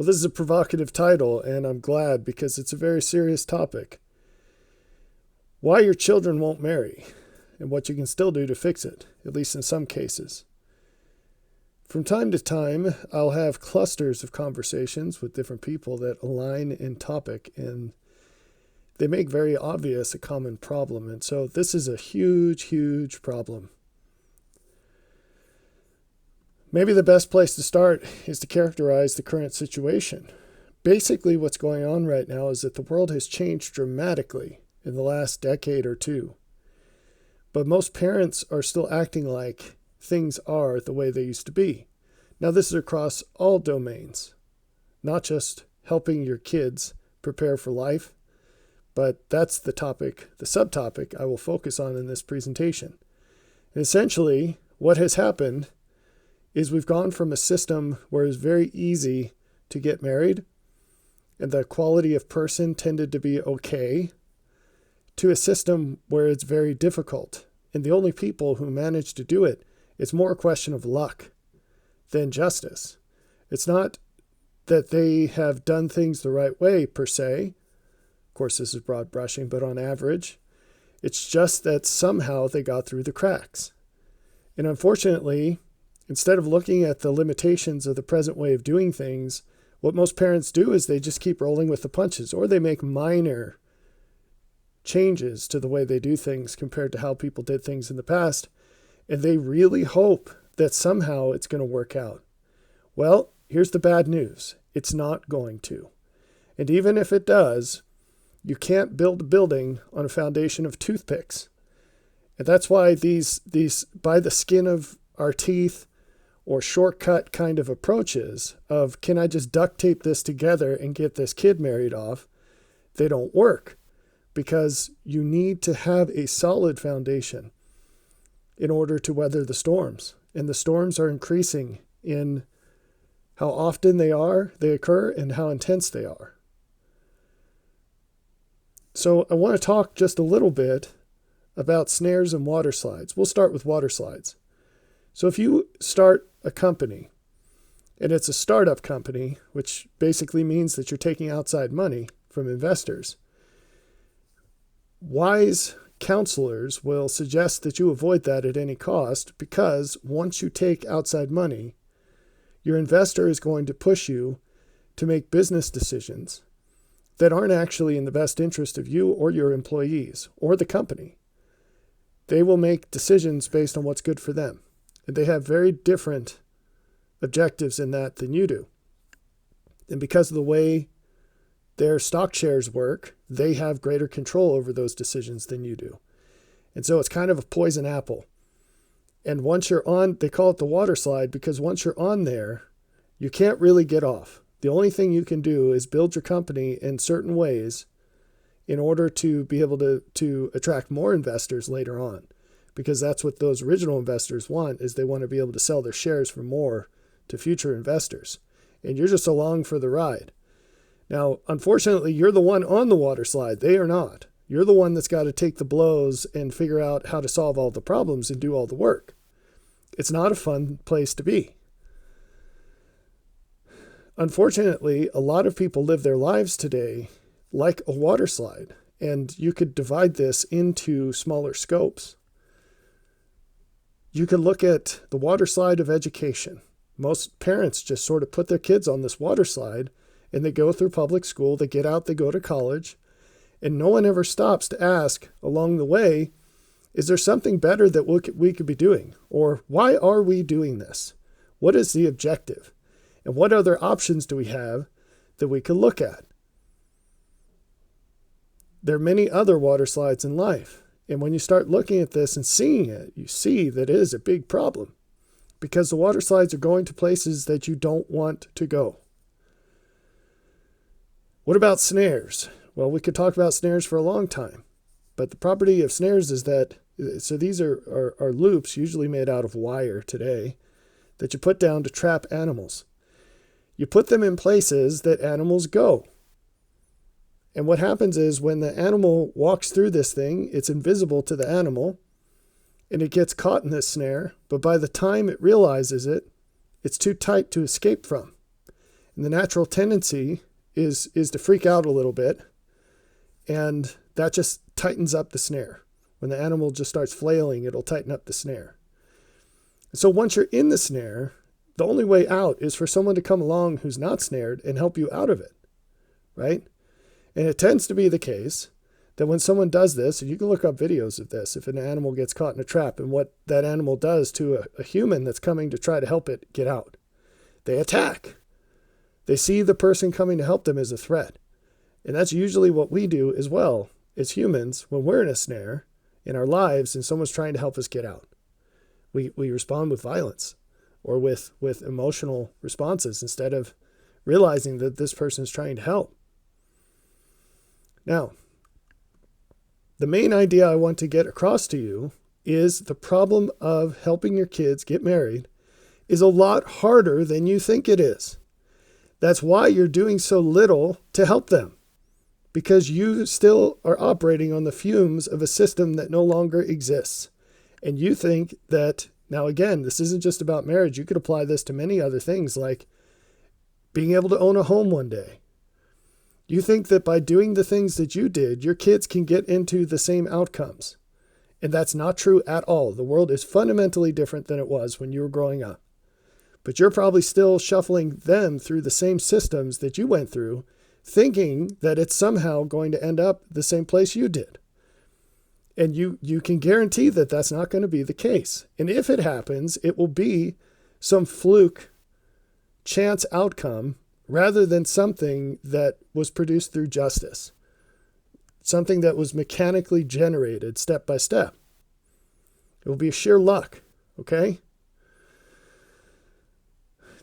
Well, this is a provocative title, and I'm glad because it's a very serious topic. Why your children won't marry, and what you can still do to fix it, at least in some cases. From time to time, I'll have clusters of conversations with different people that align in topic, and they make very obvious a common problem. And so this is a huge, huge problem. Maybe the best place to start is to characterize the current situation. Basically, what's going on right now is that the world has changed dramatically in the last decade or two. But most parents are still acting like things are the way they used to be. Now, this is across all domains, not just helping your kids prepare for life, but that's the topic, the subtopic I will focus on in this presentation. And essentially, what has happened is we've gone from a system where it's very easy to get married and the quality of person tended to be okay, to a system where it's very difficult. And the only people who manage to do it, it's more a question of luck than justice. It's not that they have done things the right way per se. Of course, this is broad brushing, but on average, it's just that somehow they got through the cracks. And unfortunately, instead of looking at the limitations of the present way of doing things, what most parents do is they just keep rolling with the punches, or they make minor changes to the way they do things compared to how people did things in the past, and they really hope that somehow it's going to work out. Well, here's the bad news. It's not going to. And even if it does, you can't build a building on a foundation of toothpicks. And that's why these by the skin of our teeth or shortcut kind of approaches of, can I just duct tape this together and get this kid married off? They don't work, because you need to have a solid foundation in order to weather the storms. And the storms are increasing in how often they occur, and how intense they are. So I want to talk just a little bit about snares and water slides. We'll start with water slides. So if you start a company, and it's a startup company, which basically means that you're taking outside money from investors, wise counselors will suggest that you avoid that at any cost, because once you take outside money, your investor is going to push you to make business decisions that aren't actually in the best interest of you or your employees or the company. They will make decisions based on what's good for them. And they have very different objectives in that than you do. And because of the way their stock shares work, they have greater control over those decisions than you do. And so it's kind of a poison apple. And once you're on, they call it the water slide, because once you're on there, you can't really get off. The only thing you can do is build your company in certain ways in order to be able to attract more investors later on. Because that's what those original investors want, is they want to be able to sell their shares for more to future investors. And you're just along for the ride. Now, unfortunately, you're the one on the water slide. They are not. You're the one that's got to take the blows and figure out how to solve all the problems and do all the work. It's not a fun place to be. Unfortunately, a lot of people live their lives today like a water slide. And you could divide this into smaller scopes. You could look at the water slide of education. Most parents just sort of put their kids on this water slide, and they go through public school, they get out, they go to college, and no one ever stops to ask along the way, is there something better that we could be doing? Or why are we doing this? What is the objective? And what other options do we have that we could look at? There are many other water slides in life. And when you start looking at this and seeing it, you see that it is a big problem, because the water slides are going to places that you don't want to go. What about snares? Well, we could talk about snares for a long time, but the property of snares is that, so these are loops usually made out of wire today that you put down to trap animals. You put them in places that animals go. And what happens is when the animal walks through this thing, it's invisible to the animal, and it gets caught in this snare, but by the time it realizes it, it's too tight to escape from. And the natural tendency is to freak out a little bit, and that just tightens up the snare. When the animal just starts flailing, it'll tighten up the snare. So once you're in the snare, the only way out is for someone to come along who's not snared and help you out of it, right? And it tends to be the case that when someone does this, and you can look up videos of this, if an animal gets caught in a trap and what that animal does to a human that's coming to try to help it get out, they attack. They see the person coming to help them as a threat. And that's usually what we do as well as humans when we're in a snare in our lives and someone's trying to help us get out. We respond with violence or with emotional responses instead of realizing that this person is trying to help. Now, the main idea I want to get across to you is the problem of helping your kids get married is a lot harder than you think it is. That's why you're doing so little to help them, because you still are operating on the fumes of a system that no longer exists. And you think that, now again, this isn't just about marriage. You could apply this to many other things like being able to own a home one day. You think that by doing the things that you did, your kids can get into the same outcomes. And that's not true at all. The world is fundamentally different than it was when you were growing up. But you're probably still shuffling them through the same systems that you went through, thinking that it's somehow going to end up the same place you did. And you can guarantee that that's not going to be the case. And if it happens, it will be some fluke chance outcome rather than something that was produced through justice, something that was mechanically generated step by step. It will be sheer luck, okay?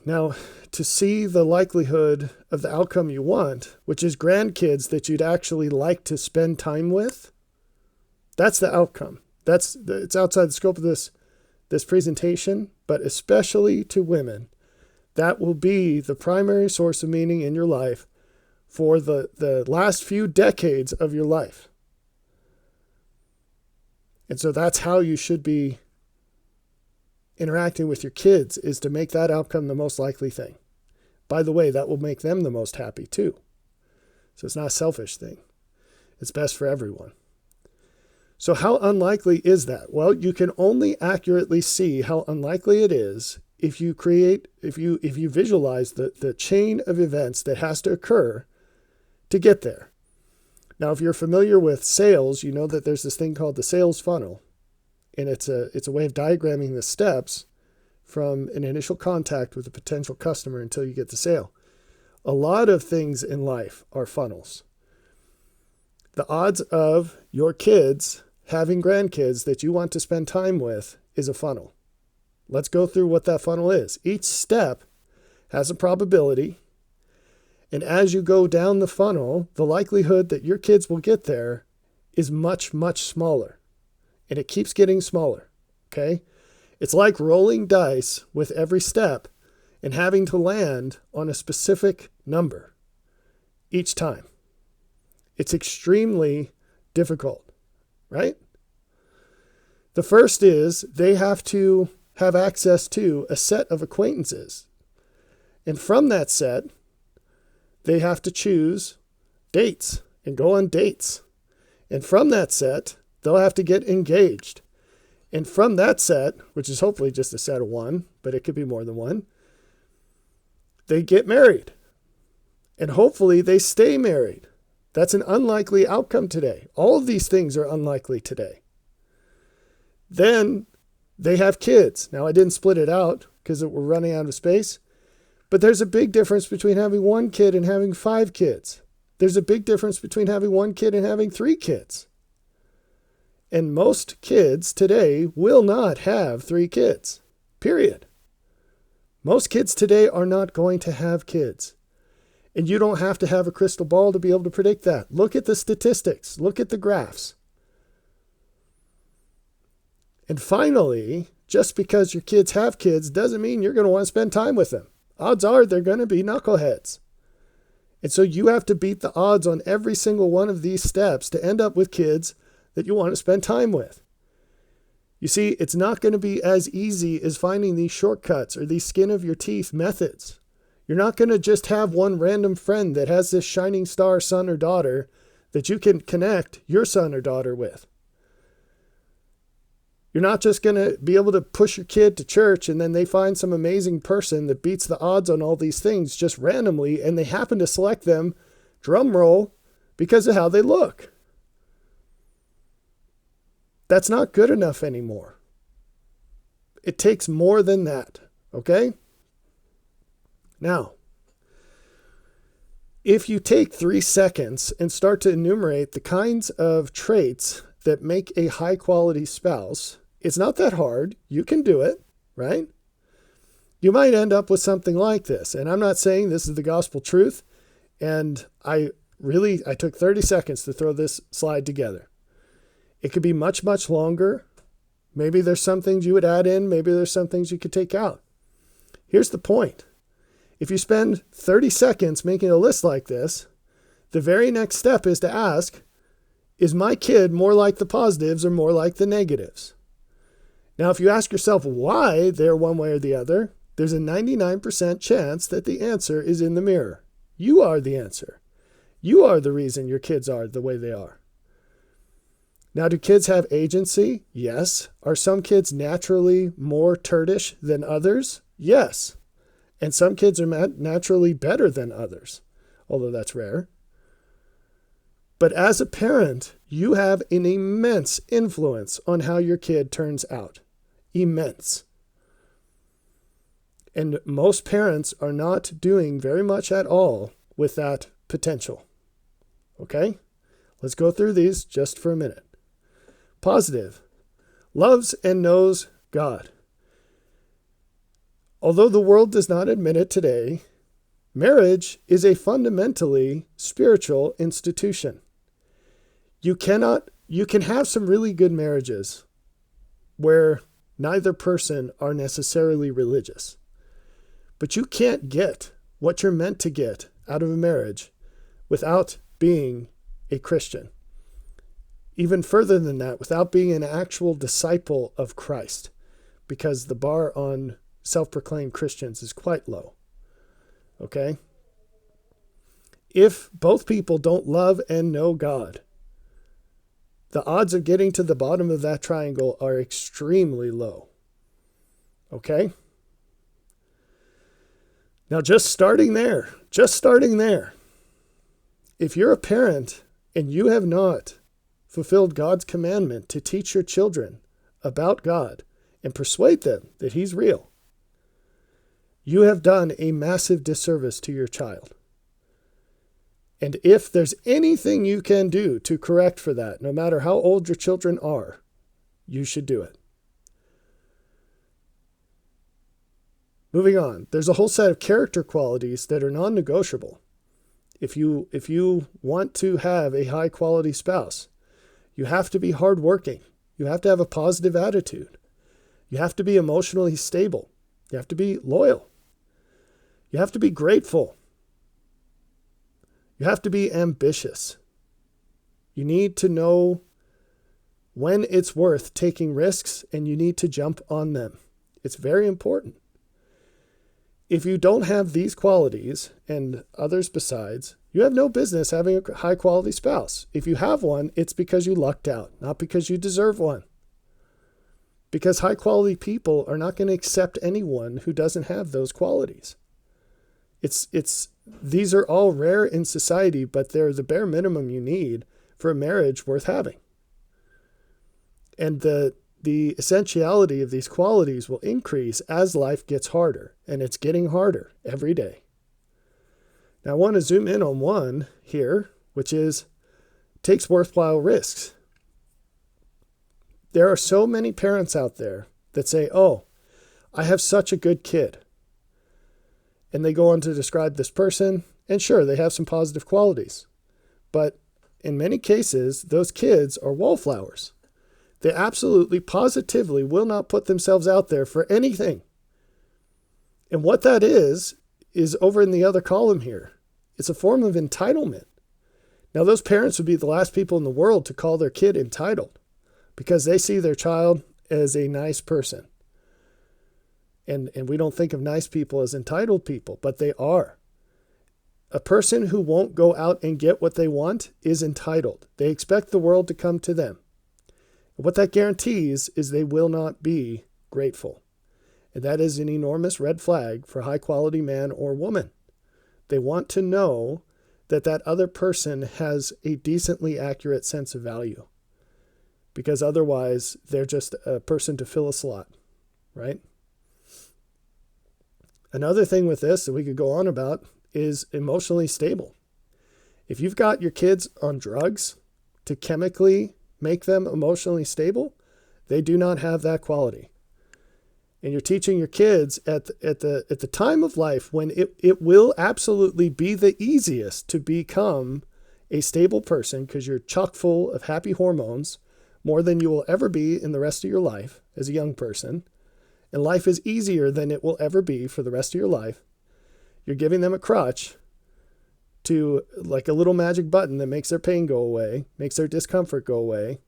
Now, to see the likelihood of the outcome you want, which is grandkids that you'd actually like to spend time with, that's the outcome. It's outside the scope of this presentation, but especially to women, that will be the primary source of meaning in your life for the last few decades of your life. And so that's how you should be interacting with your kids, is to make that outcome the most likely thing. By the way, that will make them the most happy too. So it's not a selfish thing. It's best for everyone. So how unlikely is that? Well, you can only accurately see how unlikely it is if you visualize the chain of events that has to occur to get there. Now, if you're familiar with sales, you know that there's this thing called the sales funnel. And it's a way of diagramming the steps from an initial contact with a potential customer until you get the sale. A lot of things in life are funnels. The odds of your kids having grandkids that you want to spend time with is a funnel. Let's go through what that funnel is. Each step has a probability. And as you go down the funnel, the likelihood that your kids will get there is much, much smaller. And it keeps getting smaller, okay? It's like rolling dice with every step and having to land on a specific number each time. It's extremely difficult, right? The first is they have to have access to a set of acquaintances. And from that set, they have to choose dates and go on dates. And from that set, they'll have to get engaged. And from that set, which is hopefully just a set of one, but it could be more than one, they get married. And hopefully they stay married. That's an unlikely outcome today. All of these things are unlikely today. Then they have kids. Now, I didn't split it out because we're running out of space, but there's a big difference between having one kid and having 5 kids. There's a big difference between having one kid and having 3 kids. And most kids today will not have 3 kids, period. Most kids today are not going to have kids. And you don't have to have a crystal ball to be able to predict that. Look at the statistics. Look at the graphs. And finally, just because your kids have kids doesn't mean you're going to want to spend time with them. Odds are they're going to be knuckleheads. And so you have to beat the odds on every single one of these steps to end up with kids that you want to spend time with. You see, it's not going to be as easy as finding these shortcuts or these skin of your teeth methods. You're not going to just have one random friend that has this shining star son or daughter that you can connect your son or daughter with. You're not just going to be able to push your kid to church and then they find some amazing person that beats the odds on all these things just randomly, and they happen to select them, drum roll, because of how they look. That's not good enough anymore. It takes more than that, okay? Now, if you take 3 seconds and start to enumerate the kinds of traits that make a high-quality spouse, it's not that hard. You can do it, right? You might end up with something like this. And I'm not saying this is the gospel truth. And I took 30 seconds to throw this slide together. It could be much, much longer. Maybe there's some things you would add in. Maybe there's some things you could take out. Here's the point. If you spend 30 seconds making a list like this, the very next step is to ask, is my kid more like the positives or more like the negatives? Now, if you ask yourself why they're one way or the other, there's a 99% chance that the answer is in the mirror. You are the answer. You are the reason your kids are the way they are. Now, do kids have agency? Yes. Are some kids naturally more turdish than others? Yes. And some kids are naturally better than others, although that's rare. But as a parent, you have an immense influence on how your kid turns out. Immense. And most parents are not doing very much at all with that potential. Okay? Let's go through these just for a minute. Positive. Loves and knows God. Although the world does not admit it today, marriage is a fundamentally spiritual institution. You can have some really good marriages where neither person are necessarily religious. But you can't get what you're meant to get out of a marriage without being a Christian. Even further than that, without being an actual disciple of Christ, because the bar on self-proclaimed Christians is quite low. Okay? If both people don't love and know God, the odds of getting to the bottom of that triangle are extremely low. Okay? Now, just starting there, if you're a parent and you have not fulfilled God's commandment to teach your children about God and persuade them that He's real, you have done a massive disservice to your child. And if there's anything you can do to correct for that, no matter how old your children are, you should do it. Moving on, there's a whole set of character qualities that are non-negotiable. If you want to have a high-quality spouse, you have to be hardworking. You have to have a positive attitude. You have to be emotionally stable. You have to be loyal. You have to be grateful. You have to be ambitious. You need to know when it's worth taking risks, and you need to jump on them. It's very important. If you don't have these qualities and others besides, you have no business having a high-quality spouse. If you have one, it's because you lucked out, not because you deserve one. Because high-quality people are not going to accept anyone who doesn't have those qualities. These are all rare in society, but they're the bare minimum you need for a marriage worth having. And the essentiality of these qualities will increase as life gets harder, and it's getting harder every day. Now, I want to zoom in on one here, which is takes worthwhile risks. There are so many parents out there that say, oh, I have such a good kid. And they go on to describe this person, and sure, they have some positive qualities. But in many cases, those kids are wallflowers. They absolutely, positively will not put themselves out there for anything. And what that is over in the other column here. It's a form of entitlement. Now, those parents would be the last people in the world to call their kid entitled because they see their child as a nice person. And we don't think of nice people as entitled people, but they are. A person who won't go out and get what they want is entitled. They expect the world to come to them. What that guarantees is they will not be grateful. And that is an enormous red flag for high quality man or woman. They want to know that that other person has a decently accurate sense of value. Because otherwise, they're just a person to fill a slot, right? Another thing with this that we could go on about is emotionally stable. If you've got your kids on drugs to chemically make them emotionally stable, they do not have that quality. And you're teaching your kids at the time of life when it will absolutely be the easiest to become a stable person because you're chock full of happy hormones, more than you will ever be in the rest of your life as a young person. And life is easier than it will ever be for the rest of your life. You're giving them a crutch to like a little magic button that makes their pain go away, makes their discomfort go away.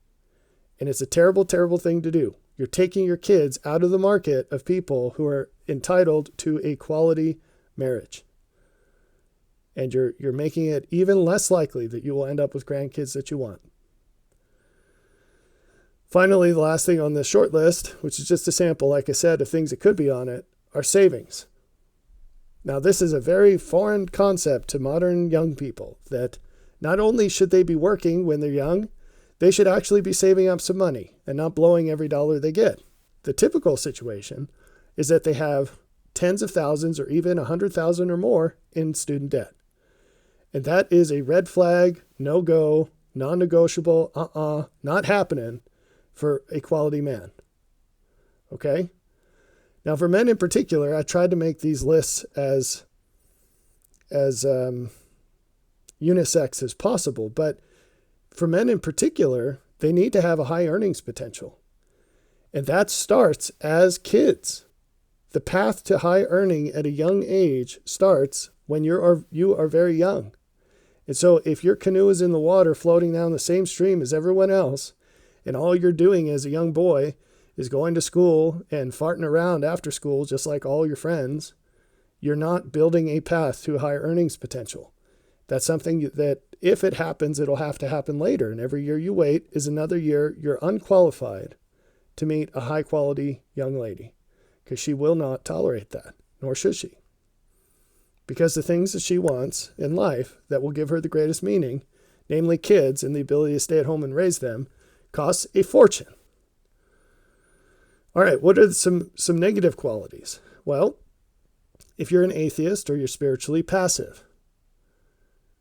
And it's a terrible, terrible thing to do. You're taking your kids out of the market of people who are entitled to a quality marriage. And you're making it even less likely that you will end up with grandkids that you want. Finally, the last thing on this short list, which is just a sample, like I said, of things that could be on it, are savings. Now, this is a very foreign concept to modern young people, that not only should they be working when they're young, they should actually be saving up some money and not blowing every dollar they get. The typical situation is that they have tens of thousands or even 100,000 or more in student debt. And that is a red flag, no-go, non-negotiable, not happening for a quality man. Okay? Now, for men in particular, I tried to make these lists as unisex as possible, but for men in particular, they need to have a high earnings potential. And that starts as kids. The path to high earning at a young age starts when you are very young. And so if your canoe is in the water floating down the same stream as everyone else, and all you're doing as a young boy is going to school and farting around after school just like all your friends, you're not building a path to high earnings potential. That's something that if it happens, it'll have to happen later. And every year you wait is another year you're unqualified to meet a high quality young lady, because she will not tolerate that, nor should she. Because the things that she wants in life that will give her the greatest meaning, namely kids and the ability to stay at home and raise them, costs a fortune. All right, what are some negative qualities? Well, if you're an atheist or you're spiritually passive.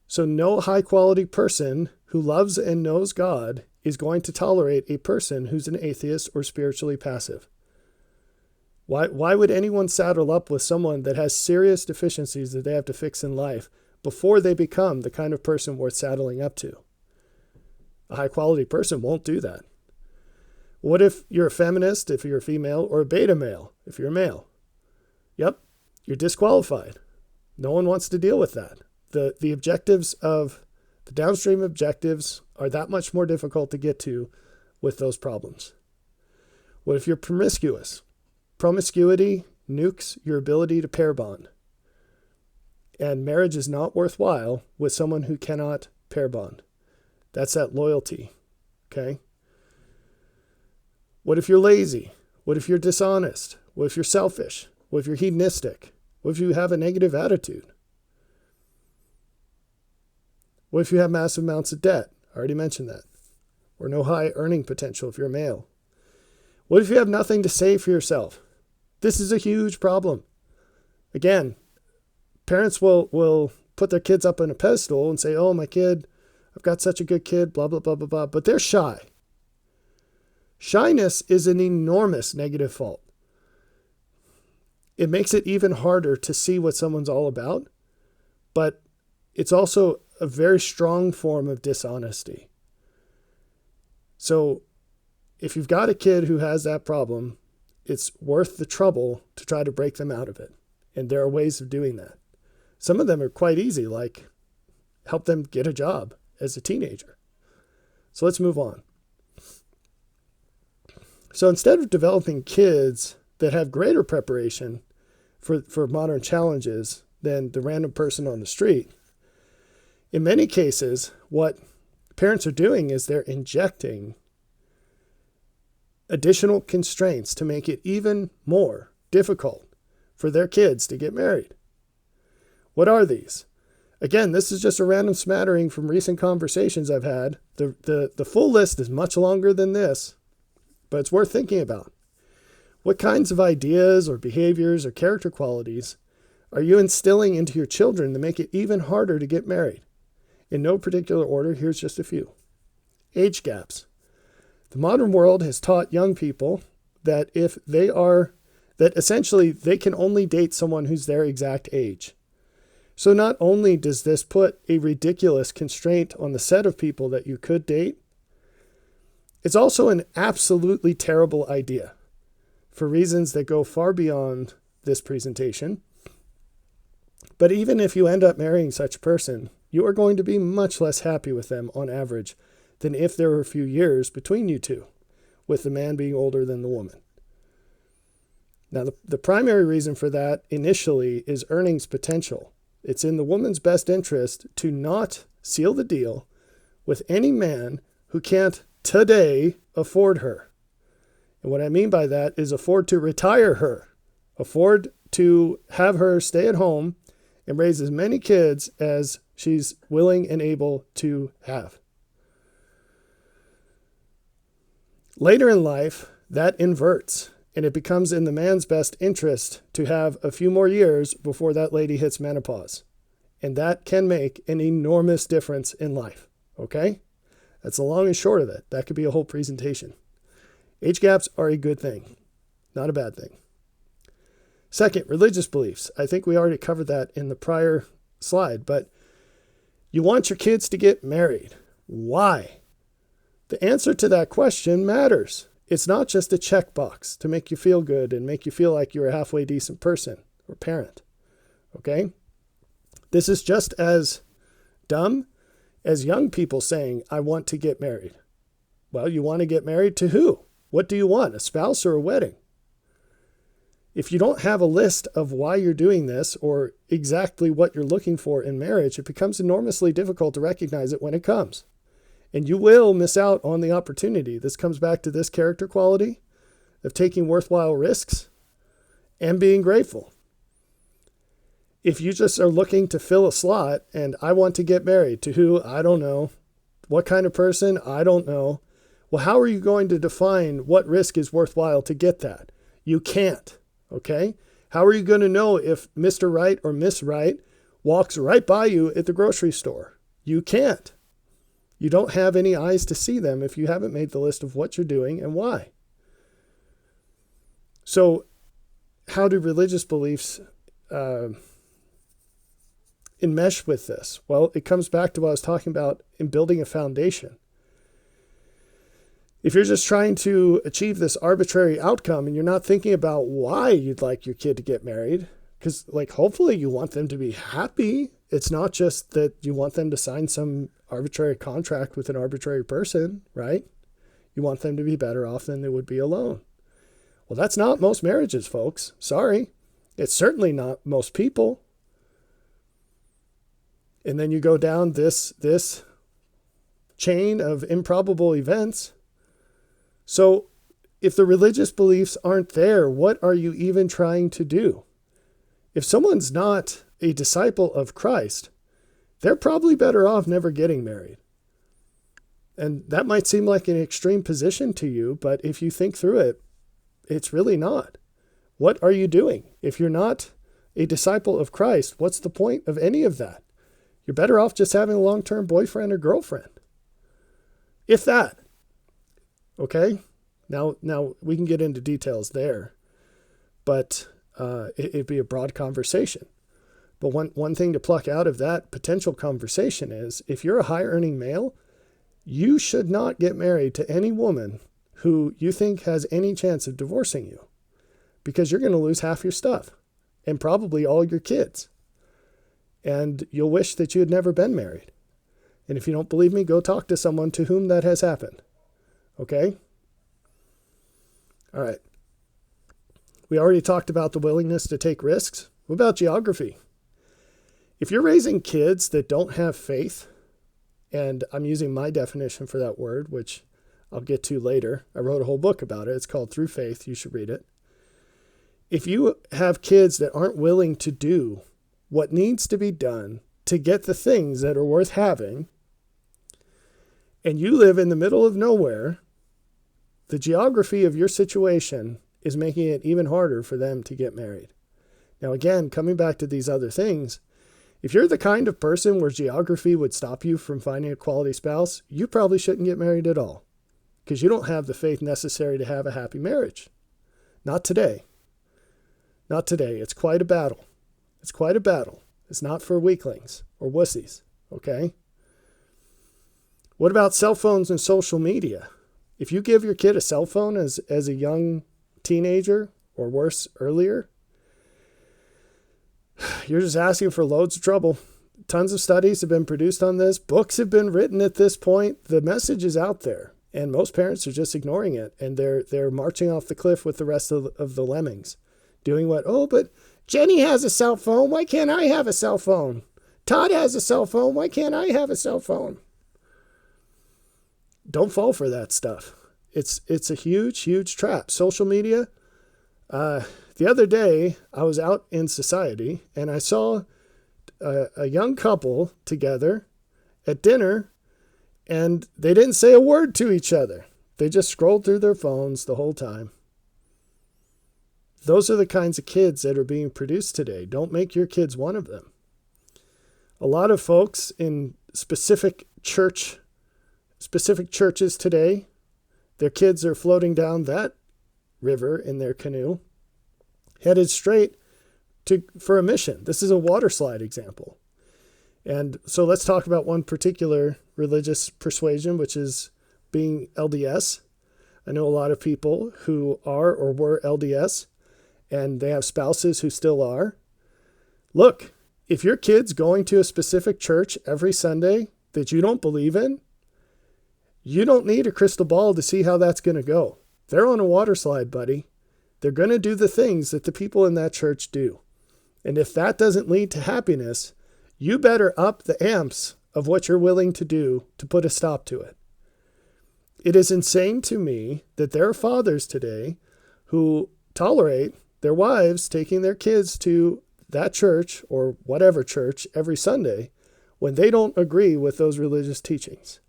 So no high-quality person who loves and knows God is going to tolerate a person who's an atheist or spiritually passive. Why would anyone saddle up with someone that has serious deficiencies that they have to fix in life before they become the kind of person worth saddling up to? A high-quality person won't do that. What if you're a feminist, if you're a female, or a beta male, if you're a male? Yep, you're disqualified. No one wants to deal with that. The objectives of the downstream objectives are that much more difficult to get to with those problems. What if you're promiscuous? Promiscuity nukes your ability to pair bond. And marriage is not worthwhile with someone who cannot pair bond. That's that loyalty, okay? What if you're lazy? What if you're dishonest? What if you're selfish? What if you're hedonistic? What if you have a negative attitude? What if you have massive amounts of debt? I already mentioned that. Or no high earning potential if you're a male. What if you have nothing to say for yourself? This is a huge problem. Again, parents will put their kids up on a pedestal and say, oh, my kid, I've got such a good kid, blah, blah, blah, blah, blah. But they're shy. Shyness is an enormous negative fault. It makes it even harder to see what someone's all about, but it's also a very strong form of dishonesty. So if you've got a kid who has that problem, it's worth the trouble to try to break them out of it. And there are ways of doing that. Some of them are quite easy, like help them get a job as a teenager. So let's move on. So instead of developing kids that have greater preparation for modern challenges than the random person on the street. In many cases, what parents are doing is they're injecting additional constraints to make it even more difficult for their kids to get married. What are these? Again, this is just a random smattering from recent conversations I've had. The full list is much longer than this, but it's worth thinking about. What kinds of ideas or behaviors or character qualities are you instilling into your children to make it even harder to get married? In no particular order, here's just a few. Age gaps. The modern world has taught young people that that essentially they can only date someone who's their exact age. So not only does this put a ridiculous constraint on the set of people that you could date, it's also an absolutely terrible idea for reasons that go far beyond this presentation. But even if you end up marrying such a person, you are going to be much less happy with them on average than if there were a few years between you two, with the man being older than the woman. Now, the primary reason for that initially is earnings potential. It's in the woman's best interest to not seal the deal with any man who can't today afford her. And what I mean by that is afford to retire her, afford to have her stay at home and raise as many kids as she's willing and able to have. Later in life, that inverts, and it becomes in the man's best interest to have a few more years before that lady hits menopause. And that can make an enormous difference in life, okay? That's the long and short of it. That could be a whole presentation. Age gaps are a good thing, not a bad thing. Second, religious beliefs. I think we already covered that in the prior slide, but you want your kids to get married. Why? The answer to that question matters. It's not just a checkbox to make you feel good and make you feel like you're a halfway decent person or parent, okay? This is just as dumb as young people saying, I want to get married. Well, you want to get married to who? What do you want, a spouse or a wedding? If you don't have a list of why you're doing this or exactly what you're looking for in marriage, it becomes enormously difficult to recognize it when it comes. And you will miss out on the opportunity. This comes back to this character quality of taking worthwhile risks and being grateful. If you just are looking to fill a slot and I want to get married to who, I don't know. What kind of person, I don't know. Well, how are you going to define what risk is worthwhile to get that? You can't, okay? How are you going to know if Mr. Right or Miss Right walks right by you at the grocery store? You can't. You don't have any eyes to see them if you haven't made the list of what you're doing and why. So how do religious beliefs enmesh with this? Well, it comes back to what I was talking about in building a foundation. If you're just trying to achieve this arbitrary outcome and you're not thinking about why you'd like your kid to get married, because hopefully you want them to be happy. It's not just that you want them to sign some arbitrary contract with an arbitrary person, right? You want them to be better off than they would be alone. Well, that's not most marriages, folks. Sorry. It's certainly not most people. And then you go down this chain of improbable events. So if the religious beliefs aren't there, what are you even trying to do? If someone's not a disciple of Christ, they're probably better off never getting married. And that might seem like an extreme position to you, but if you think through it, it's really not. What are you doing? If you're not a disciple of Christ, what's the point of any of that? You're better off just having a long-term boyfriend or girlfriend. If that. Okay? Now we can get into details there, but it'd be a broad conversation. But one thing to pluck out of that potential conversation is, if you're a high-earning male, you should not get married to any woman who you think has any chance of divorcing you, because you're going to lose half your stuff and probably all your kids. And you'll wish that you had never been married. And if you don't believe me, go talk to someone to whom that has happened. Okay? All right. We already talked about the willingness to take risks. What about geography? If you're raising kids that don't have faith, and I'm using my definition for that word, which I'll get to later. I wrote a whole book about it. It's called Through Faith. You should read it. If you have kids that aren't willing to do what needs to be done to get the things that are worth having, and you live in the middle of nowhere, the geography of your situation is making it even harder for them to get married. Now, again, coming back to these other things, if you're the kind of person where geography would stop you from finding a quality spouse, you probably shouldn't get married at all, because you don't have the faith necessary to have a happy marriage. Not today. Not today. It's quite a battle. It's quite a battle. It's not for weaklings or wussies, okay? What about cell phones and social media? If you give your kid a cell phone as a young teenager, or worse, earlier, you're just asking for loads of trouble. Tons of studies have been produced on this. Books have been written at this point. The message is out there, and most parents are just ignoring it, and they're marching off the cliff with the rest of the lemmings. Doing what? Oh, but Jenny has a cell phone. Why can't I have a cell phone? Todd has a cell phone. Why can't I have a cell phone? Don't fall for that stuff. It's a huge, huge trap. Social media. The other day, I was out in society, and I saw a young couple together at dinner, and they didn't say a word to each other. They just scrolled through their phones the whole time. Those are the kinds of kids that are being produced today. Don't make your kids one of them. A lot of folks in specific churches today, their kids are floating down that river in their canoe, headed straight for a mission. This is a water slide example. And so let's talk about one particular religious persuasion, which is being LDS. I know a lot of people who are or were LDS, and they have spouses who still are. Look, if your kid's going to a specific church every Sunday that you don't believe in, you don't need a crystal ball to see how that's going to go. They're on a water slide, buddy. They're going to do the things that the people in that church do. And if that doesn't lead to happiness, you better up the amps of what you're willing to do to put a stop to it. It is insane to me that there are fathers today who tolerate their wives taking their kids to that church or whatever church every Sunday when they don't agree with those religious teachings.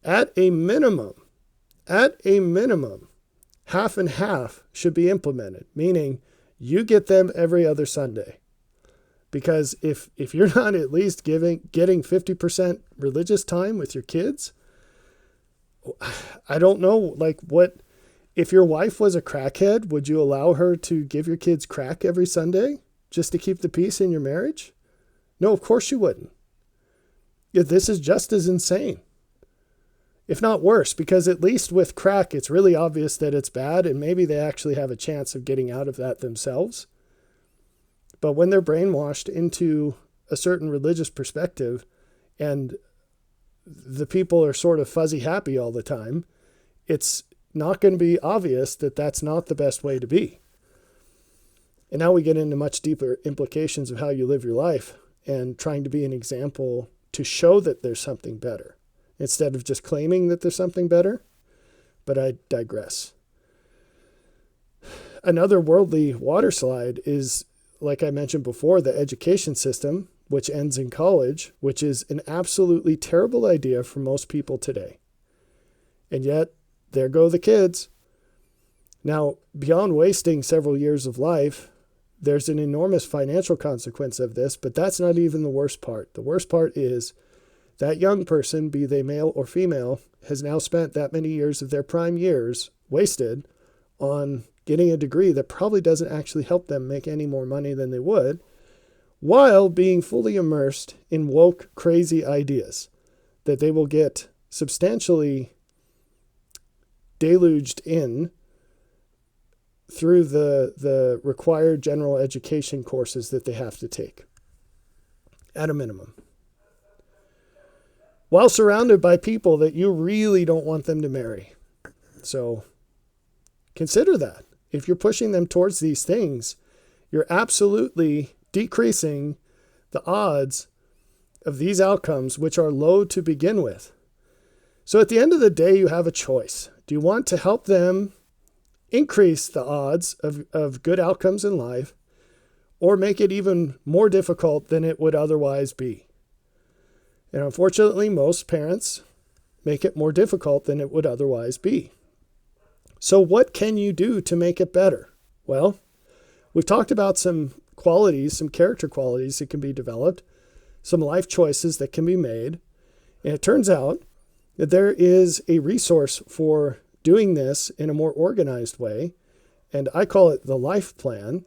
At a minimum, half and half should be implemented, meaning you get them every other Sunday. Because if you're not at least getting 50% religious time with your kids, I don't know, like what, if your wife was a crackhead, would you allow her to give your kids crack every Sunday just to keep the peace in your marriage? No, of course you wouldn't. This is just as insane, if not worse, because at least with crack, it's really obvious that it's bad, and maybe they actually have a chance of getting out of that themselves. But when they're brainwashed into a certain religious perspective and the people are sort of fuzzy happy all the time, it's not going to be obvious that that's not the best way to be. And now we get into much deeper implications of how you live your life and trying to be an example to show that there's something better instead of just claiming that there's something better. But I digress. Another worldly water slide is, like I mentioned before, the education system, which ends in college, which is an absolutely terrible idea for most people today. And yet, there go the kids. Now, beyond wasting several years of life, there's an enormous financial consequence of this, but that's not even the worst part. The worst part is that young person, be they male or female, has now spent that many years of their prime years wasted on getting a degree that probably doesn't actually help them make any more money than they would, while being fully immersed in woke, crazy ideas that they will get substantially deluged in through the required general education courses that they have to take, at a minimum, while surrounded by people that you really don't want them to marry. So consider that. if you're pushing them towards these things, you're absolutely decreasing the odds of these outcomes, which are low to begin with. So at the end of the day, you have a choice. Do you want to help them increase the odds of good outcomes in life, or make it even more difficult than it would otherwise be? And unfortunately, most parents make it more difficult than it would otherwise be. So what can you do to make it better? Well, we've talked about some qualities, some character qualities that can be developed, some life choices that can be made. And it turns out that there is a resource for doing this in a more organized way. And I call it the Life Plan.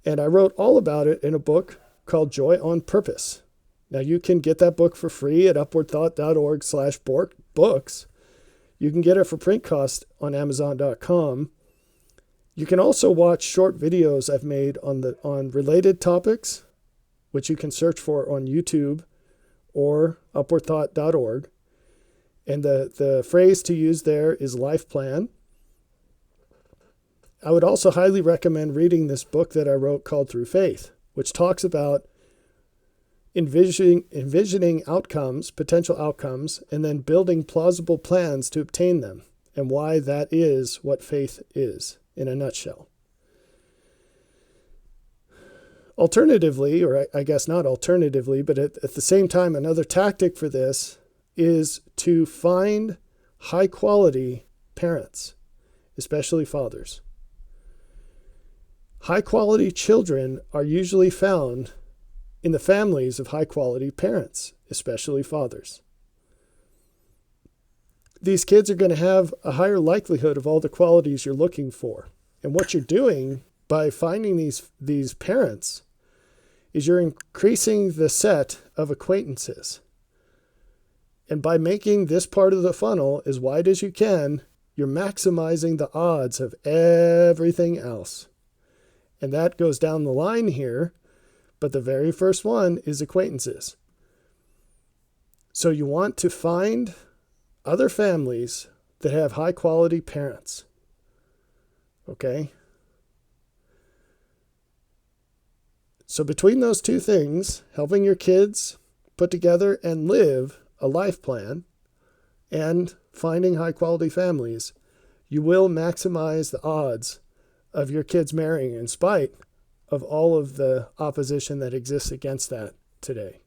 And I wrote all about it in a book called Joy on Purpose. Now you can get that book for free at upwardthought.org/books. You can get it for print cost on Amazon.com. You can also watch short videos I've made on related topics, which you can search for on YouTube or upwardthought.org. And the phrase to use there is life plan. I would also highly recommend reading this book that I wrote called Through Faith, which talks about envisioning outcomes, potential outcomes, and then building plausible plans to obtain them, and why that is what faith is in a nutshell. Alternatively, or I guess not alternatively, but at the same time, another tactic for this is to find high-quality parents, especially fathers. High-quality children are usually found in the families of high-quality parents, especially fathers. These kids are going to have a higher likelihood of all the qualities you're looking for. And what you're doing by finding these parents is you're increasing the set of acquaintances. And by making this part of the funnel as wide as you can, you're maximizing the odds of everything else. And that goes down the line here, but the very first one is acquaintances. So you want to find other families that have high quality parents. Okay? So between those two things, helping your kids put together and live a life plan and finding high quality families, you will maximize the odds of your kids marrying in spite of all of the opposition that exists against that today.